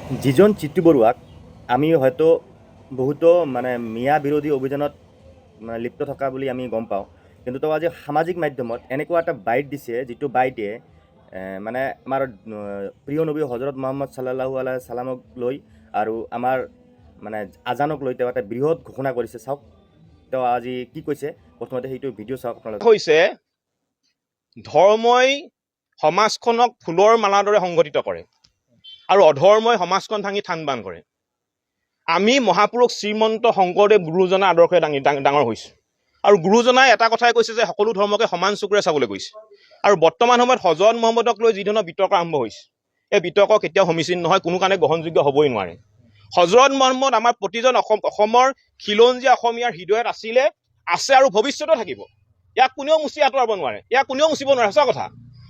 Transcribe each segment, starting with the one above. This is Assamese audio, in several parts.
যিজন চিট্টু বৰুৱাক আমি হয়তো বহুতো মানে মিয়া বিৰোধী অভিযানত মানে লিপ্ত থকা বুলি আমি গম পাওঁ, কিন্তু তেওঁ আজি সামাজিক মাধ্যমত এনেকুৱা এটা বাইট দিছে, যিটো বাইটে মানে আমাৰ প্ৰিয় নবী হজৰত মোহাম্মদ সাল্লাল্লাহু আলাইহি সাল্লামক লৈ আৰু আমাৰ মানে আজানক লৈ তেওঁ এটা বৃহৎ ঘোষণা কৰিছে। চাওক তেওঁ আজি কি কৈছে, প্ৰথমতে সেইটো ভিডিঅ' চাওক আপোনালোকে। হৈছে ধৰ্মই সমাজখনক ফুলৰ মালাৰ দৰে সংগঠিত কৰে আৰু অধৰ্মই সমাজখন ভাঙি থান বান কৰে। আমি মহাপুৰুষ শ্ৰীমন্ত শংকৰদেৱ গুৰুজনাৰ আদৰ্শৰে ডাঙৰ হৈছোঁ আৰু গুৰুজনাই এটা কথাই কৈছে যে সকলো ধৰ্মকে সমান চকুৰে চাবলৈ কৈছে। আৰু বৰ্তমান সময়ত হজৰত মহম্মদক লৈ যি ধৰণৰ বিতৰ্ক আৰম্ভ হৈছে, এই বিতৰ্ক কেতিয়াও সমীচীন নহয়, কোনো কাৰণে গ্ৰহণযোগ্য হ'বই নোৱাৰে। হজৰত মহম্মদ আমাৰ প্ৰতিজন অসমৰ খিলঞ্জীয়া অসমীয়াৰ হৃদয়ত আছে আৰু ভৱিষ্যতেও থাকিব। ইয়াক কোনেও মুচি আঁতৰাব নোৱাৰে, ইয়াক কোনেও মুচিব নোৱাৰে, সঁচা কথা।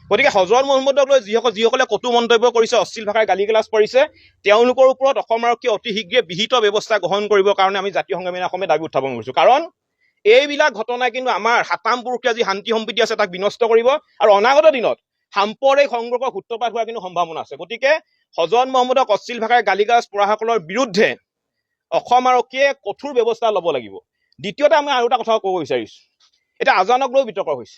গতিকে হজৰত মহম্মদক লৈ যিসকলে কটু মন্তব্য কৰিছে, অশ্লীল ভাষাৰে গালি গালাজ কৰিছে, তেওঁলোকৰ ওপৰত অসম আৰক্ষীয়ে অতি শীঘ্ৰে বিহিত ব্যৱস্থা গ্ৰহণ কৰিবৰ কাৰণে আমি জাতীয় সংগ্ৰামী অসমে দাবী উত্থাপন কৰিছোঁ। কাৰণ এইবিলাক ঘটনাই কিন্তু আমাৰ সাতাম পুৰুষীয়া যি শান্তি সম্প্ৰীতি আছে তাক বিনষ্ট কৰিব আৰু অনাগত দিনত সাম্প্ৰদায়িক সংঘৰ্ষৰ সূত্ৰপাত হোৱাৰ কিন্তু সম্ভাৱনা আছে। গতিকে হজৰত মহম্মদক অশ্লীল ভাষাৰে গালি গালাজ কৰাসকলৰ বিৰুদ্ধে অসম আৰক্ষীয়ে কঠোৰ ব্যৱস্থা ল'ব লাগিব। দ্বিতীয়তে আমি আৰু এটা কথা ক'ব বিচাৰিছোঁ, এতিয়া আজানক লৈ বিতৰ্ক হৈছে।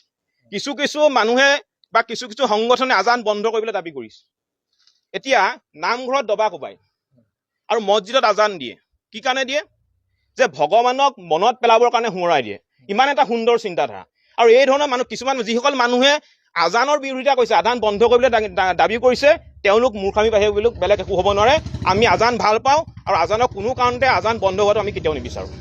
কিছু মানুহে বা কিছু সংগঠনে আজান বন্ধ কৰিবলৈ দাবী কৰিছে। এতিয়া নামঘৰত দবা কোবাই আৰু মছজিদত আজান দিয়ে, কি কাৰণে দিয়ে? যে ভগৱানক মনত পেলাবৰ কাৰণে সোঁৱৰাই দিয়ে। ইমান এটা সুন্দৰ চিন্তাধাৰা। আৰু এই ধৰণৰ মানুহ কিছুমান, যিসকল মানুহে আজানৰ বিৰোধিতা কৰিছে, আজান বন্ধ কৰিবলৈ দাবী কৰিছে, তেওঁলোক মূৰ্খামি বাহিৰে বেলেগ একো হ'ব নোৱাৰে। আমি আজান ভাল পাওঁ আৰু আজানক কোনো কাৰণতে আজান বন্ধ হোৱাটো আমি কেতিয়াও নিবিচাৰোঁ।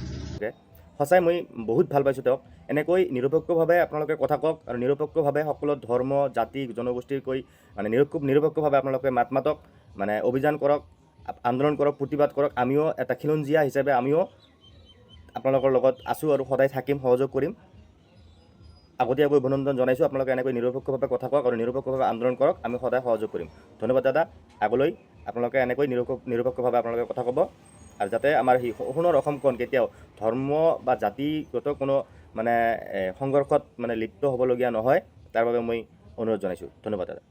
সঁচাই মই বহুত ভাল পাইছোঁ তেওঁক। এনেকৈ নিৰপেক্ষভাৱে আপোনালোকে কথা কওক আৰু নিৰপেক্ষভাৱে সকলো ধৰ্ম জাতি জনগোষ্ঠীৰ কৈ মানে নিৰপেক্ষভাৱে আপোনালোকে মাতক, মানে অভিযান কৰক, আন্দোলন কৰক, প্ৰতিবাদ কৰক। আমিও এটা খিলঞ্জীয়া হিচাপে আমিও আপোনালোকৰ লগত আছোঁ আৰু সদায় থাকিম, সহযোগ কৰিম। আগতীয়াকৈ অভিনন্দন জনাইছোঁ। আপোনালোকে এনেকৈ নিৰপেক্ষভাৱে কথা কওক আৰু নিৰপেক্ষভাৱে আন্দোলন কৰক, আমি সদায় সহযোগ কৰিম। ধন্যবাদ দাদা। আগলৈ আপোনালোকে এনেকৈ নিৰপেক্ষভাৱে আপোনালোকে কথা ক'ব আৰু যাতে আমাৰ সেই সোণৰ অসমখন কেতিয়াও ধৰ্ম বা জাতিগত কোনো মানে সংঘৰ্ষত মানে লিপ্ত হ'বলগীয়া নহয়, তাৰ বাবে মই অনুৰোধ জনাইছোঁ। ধন্যবাদ দাদা।